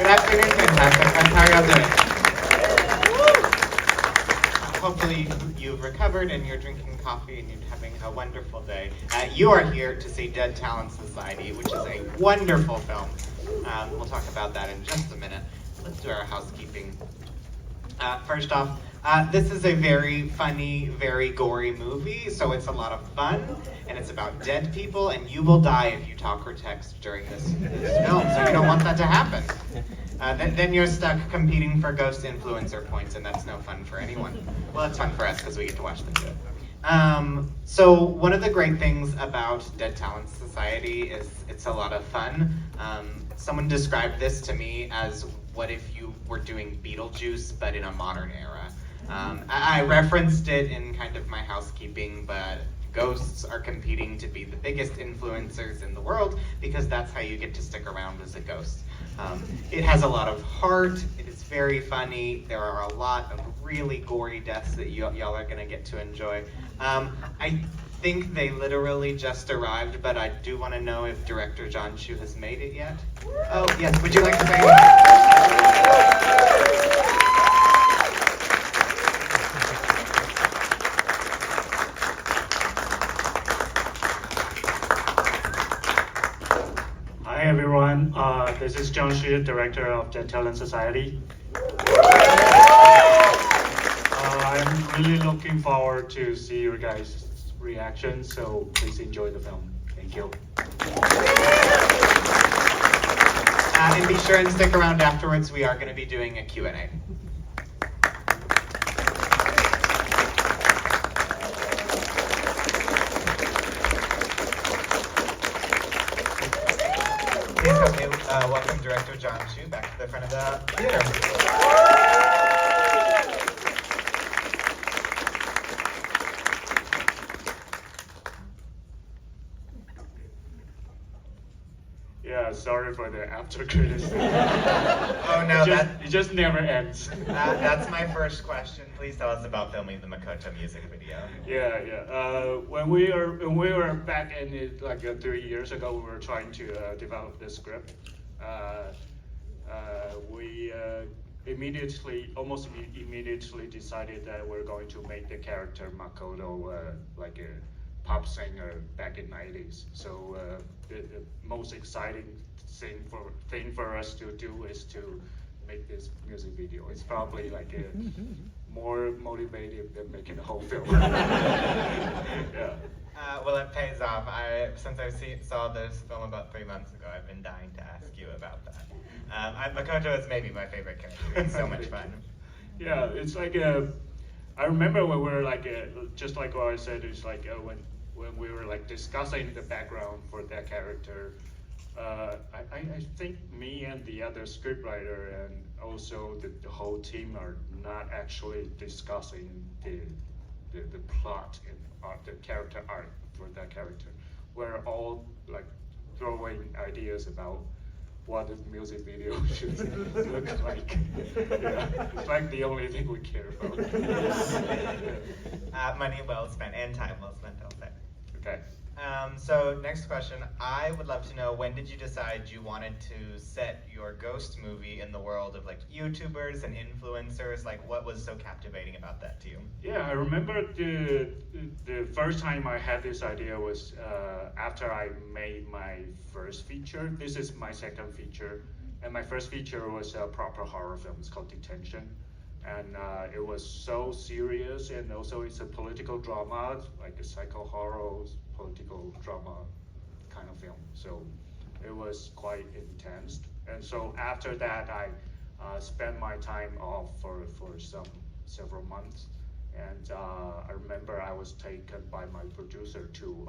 Good afternoon, fantastic friends. How are y'all doing? Hopefully you've recovered and you're drinking coffee and you're having a wonderful day. You are here to see Dead Talent Society, which is a wonderful film. We'll talk about that in just a minute. Let's do our housekeeping. First off, this is a very funny, very gory movie, so it's a lot of fun, and it's about dead people, and you will die if you talk or text during this film, so you don't want that to happen. Then you're stuck competing for ghost influencer points, and that's no fun for anyone. Well, it's fun for us because we get to watch them do it. So one of the great things about Dead Talent Society is it's a lot of fun. Someone described this to me as what if you were doing Beetlejuice, but in a modern era. I referenced it in kind of my housekeeping, but ghosts are competing to be the biggest influencers in the world because that's how you get to stick around as a ghost. It has a lot of heart, it is very funny, there are a lot of really gory deaths that y'all are gonna get to enjoy. I think they literally just arrived, but I do want to know if Director John Hsu has made it yet. Oh, yes, would you like to say anything? Hi everyone, this is John Hsu, Director of the Talent Society. I'm really looking forward to see your guys' reaction, so please enjoy the film. Thank you. And be sure and stick around afterwards, we are going to be doing a Q&A. Please help me welcome Director John Hsu back to the front of the theater. Yeah, sorry for the after credits. Oh no, it just never ends. That's my first question. Please tell us about filming the Makoto music video. Yeah. When we were back in it, like 3 years ago, we were trying to develop the script. We almost immediately decided that we're going to make the character Makoto like a pop singer back in '90s. So the most exciting thing for us to do is to make this music video. It's probably like more motivated than making the whole film. Yeah. Well, it pays off. Since I saw this film about 3 months ago, I've been dying to ask you about that. Makoto is maybe my favorite character. It's so much fun. Yeah, it's like I remember when we were like just like what I said. It's like when we were like discussing the background for that character. I think me and the other scriptwriter and also the whole team are not actually discussing the plot and the character arc for that character. We're all like throwing ideas about what the music video should look like. Yeah, it's like the only thing we care about. Money well spent and time well spent, I'll say. Okay. So next question, I would love to know, when did you decide you wanted to set your ghost movie in the world of like YouTubers and influencers? Like, what was so captivating about that to you? Yeah, I remember the first time I had this idea was after I made my first feature. This is my second feature, and my first feature was a proper horror film. It's called Detention. And it was so serious, and also it's a political drama, like a psycho horror, political drama kind of film. So it was quite intense. And so after that, I spent my time off for several months. And I remember I was taken by my producer to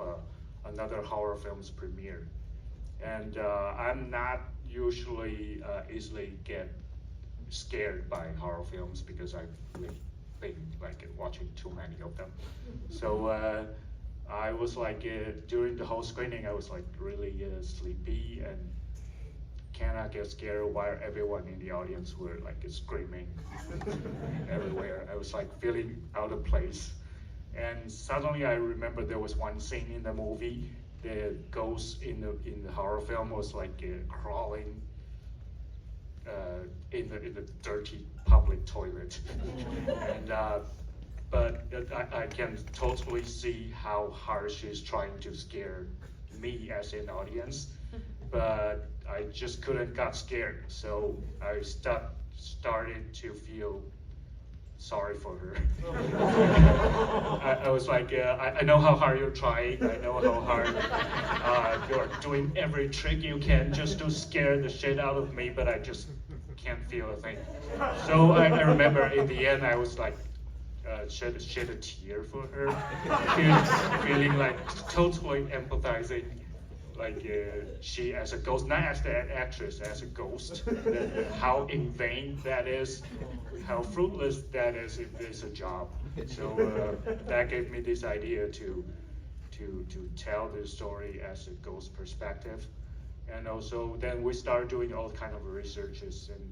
another horror film's premiere. And I'm not usually easily get scared by horror films because I've been like watching too many of them. So I was like during the whole screening, I was like really sleepy and cannot get scared while everyone in the audience were like screaming everywhere. I was like feeling out of place. And suddenly I remember there was one scene in the movie, the ghost in the horror film was like crawling in the dirty public toilet. And but I can totally see how hard she's trying to scare me as an audience, but I just couldn't got scared. So I started to feel sorry for her. I was like, I know how hard you're trying. I know how hard you're doing every trick you can just to scare the shit out of me, but I just can't feel a thing. So I remember in the end, I was like, shed a tear for her, feeling like totally empathizing, like she as a ghost, not as the actress, as a ghost, how in vain that is, how fruitless that is if there's a job. So that gave me this idea to tell the story as a ghost perspective. And also then we start doing all kind of researches, and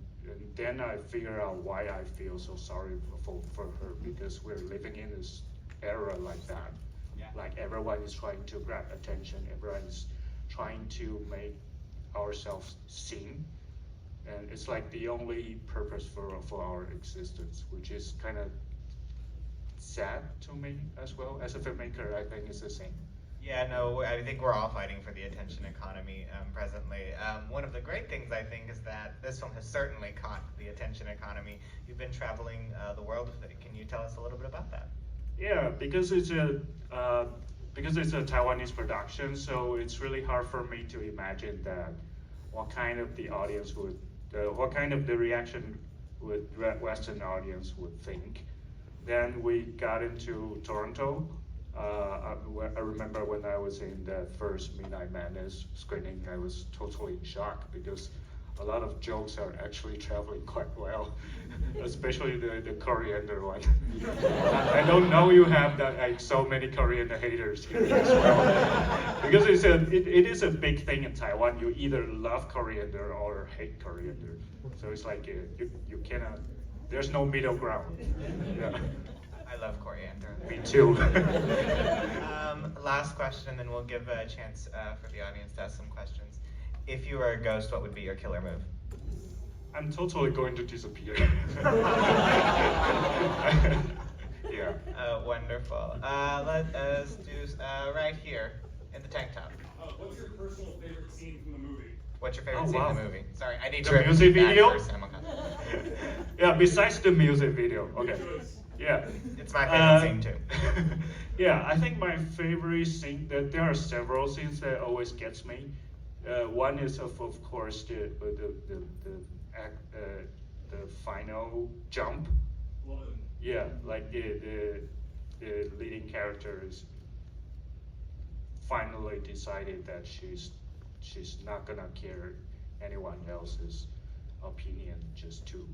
then I figure out why I feel so sorry for her, because we're living in this era like that. Yeah. Like everyone is trying to grab attention, everyone is trying to make ourselves seen, and it's like the only purpose for our existence, which is kind of sad to me as well. As a filmmaker, I think it's the same. Yeah, no, I think we're all fighting for the attention economy presently. One of the great things, I think, is that this film has certainly caught the attention economy. You've been traveling the world with it. Can you tell us a little bit about that? Yeah, because it's a Taiwanese production, so it's really hard for me to imagine that what kind of the audience would, what kind of the reaction would Western audience would think. Then we got into Toronto. I remember when I was in the first Midnight Madness screening, I was totally in shock because a lot of jokes are actually traveling quite well, especially the coriander one. I don't know you have that, like, so many coriander haters here as well, because it is a big thing in Taiwan. You either love coriander or hate coriander, so it's like you cannot. There's no middle ground. Yeah. I love coriander. Me too. Last question, and then we'll give a chance for the audience to ask some questions. If you were a ghost, what would be your killer move? I'm totally going to disappear. Yeah. Wonderful. Let us do right here in the tank top. What's your personal favorite scene from the movie? What's your favorite Oh, scene wow. in the movie? Sorry, I need The to music repeat that video? for simulcast. Yeah, besides the music video. Okay. Yeah. It's my favorite scene too. Yeah, I think my favorite scene, there are several scenes that always gets me. One is of course the final jump. Love it. Yeah, like the leading character is finally decided that she's not gonna care anyone else's opinion, just to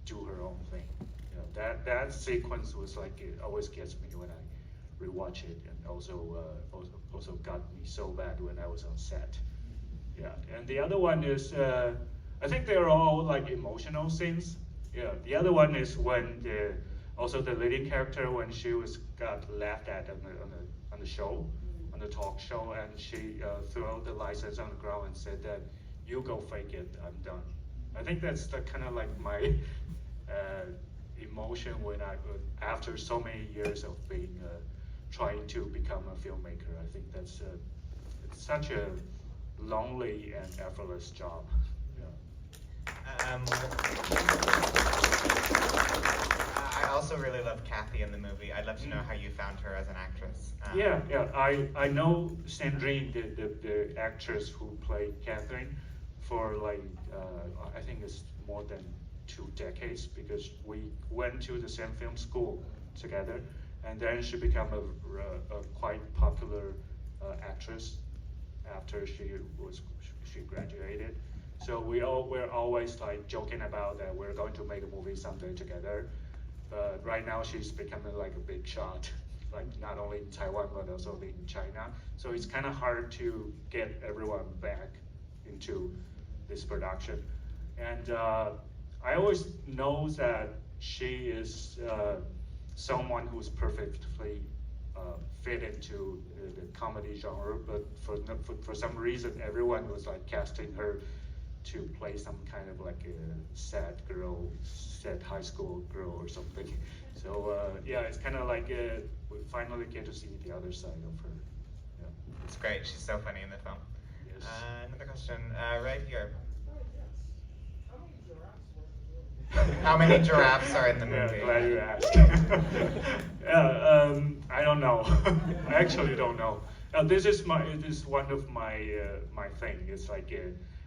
do her own thing. You know, that sequence was like, it always gets me when I rewatch it, and also got me so bad when I was on set. Yeah, and the other one is I think they're all like emotional scenes. Yeah, the other one is when the leading character, when she got laughed at on the show, on the talk show, and she threw the license on the ground and said that, "You go fake it, I'm done." I think that's the kind of like my emotion when after so many years of being trying to become a filmmaker. I think that's it's such a lonely and effortless job. Yeah. I also really love Kathy in the movie. I'd love to know how you found her as an actress. Yeah. I know Sandrine, the actress who played Catherine, for like I think it's more than 2 decades, because we went to the same film school together, and then she became a quite popular actress after she graduated. So we're always like joking about that we're going to make a movie someday together. But right now she's becoming like a big shot, like not only in Taiwan but also in China. So it's kind of hard to get everyone back into this production. And I always know that she is someone who's perfectly fit into the comedy genre, but for some reason everyone was like casting her to play some kind of like a sad girl, sad high school girl or something. So yeah, it's kind of like we finally get to see the other side of her. Yeah. It's great. She's so funny in the film. Yes. Another question right here. How many giraffes? How many giraffes are in the Yeah, movie? glad you asked. I don't know. I actually don't know. This is one of my my thing. It's like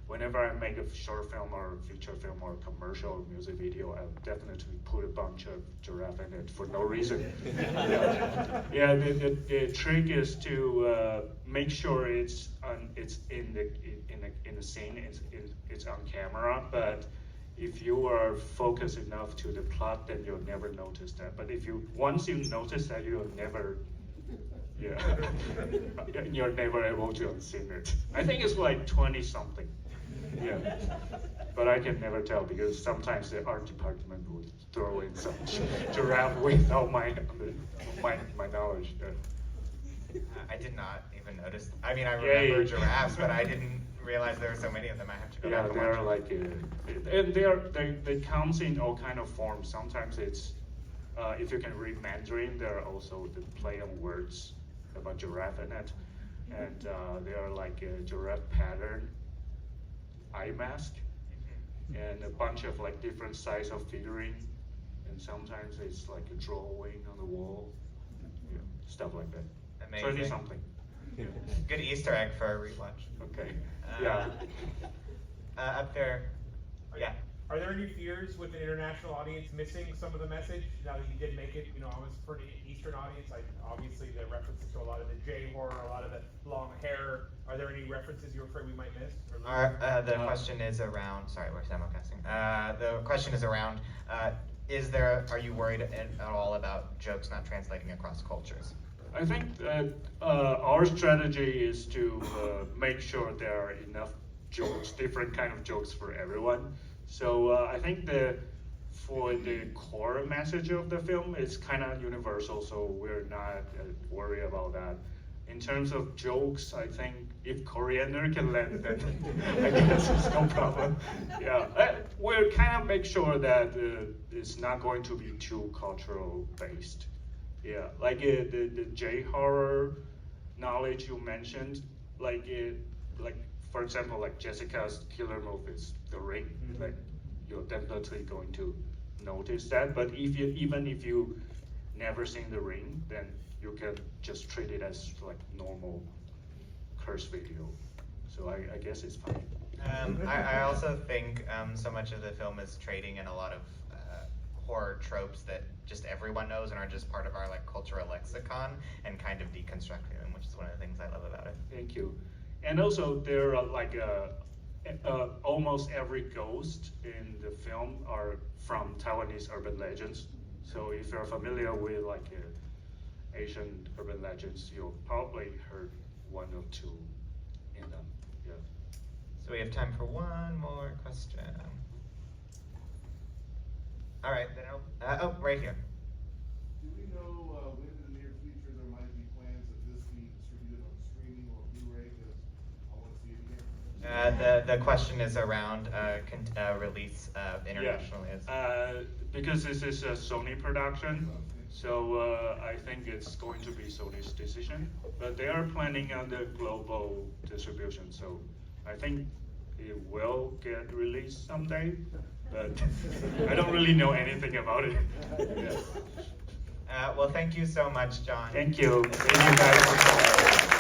whenever I make a short film or feature film or commercial or music video, I'll definitely put a bunch of giraffe in it for no reason. Yeah, the trick is to make sure it's in the scene, it's on camera, but if you are focused enough to the plot, then you'll never notice that. But if once you notice that, you'll never, you're never able to unseen it. I think it's like 20 something. Yeah, but I can never tell because sometimes the art department would throw in some giraffe without my knowledge. I did not even notice. I mean, I remember Yay. giraffes, but I didn't realize there were so many of them. I have to go Yeah, back and they're watch. like, and they comes in all kind of forms. Sometimes it's, if you can read Mandarin, there are also the play on words about giraffe in it, and they are like a giraffe pattern eye mask, and a bunch of like different size of figurine, and sometimes it's like a drawing on the wall, stuff like that. Amazing. 20 something. Good Easter egg for a rewatch. Okay. Yeah. Up there. Yeah. Are there any fears with an international audience missing some of the message now that you did make it, almost for an Eastern audience? Like obviously the references to a lot of the J horror, a lot of the long hair. Are there any references you're afraid we might miss? The question is around. Sorry, we're simulcasting. The question is around. Are you worried at all about jokes not translating across cultures? I think that our strategy is to make sure there are enough jokes, different kind of jokes for everyone. So I think for the core message of the film, it's kind of universal, so we're not worried about that. In terms of jokes, I think if coriander can land, then I guess it's no problem. Yeah, we'll kind of make sure that it's not going to be too cultural based. Yeah, like the J horror knowledge you mentioned, like for example, like Jessica's killer move is the ring. Mm-hmm. Like you're definitely going to notice that. But even if you never seen the ring, then you can just treat it as like normal curse video. So I guess it's fine. I also think so much of the film is trading in a lot of horror tropes that just everyone knows and are just part of our like cultural lexicon, and kind of deconstructing them, which is one of the things I love about it. Thank you. And also there are like almost every ghost in the film are from Taiwanese urban legends. So if you're familiar with like Asian urban legends, you'll probably heard one or two in them. Yeah. So we have time for one more question. All right, then right here. Do we know when in the near future there might be plans that this be distributed on streaming or Blu-ray? Because I want to see it again. The question is around release internationally. Because this is a Sony production, so I think it's going to be Sony's decision. But they are planning on the global distribution, so I think it will get released someday. But I don't really know anything about it. Yeah. Well, thank you so much, John. Thank you. Thank you guys.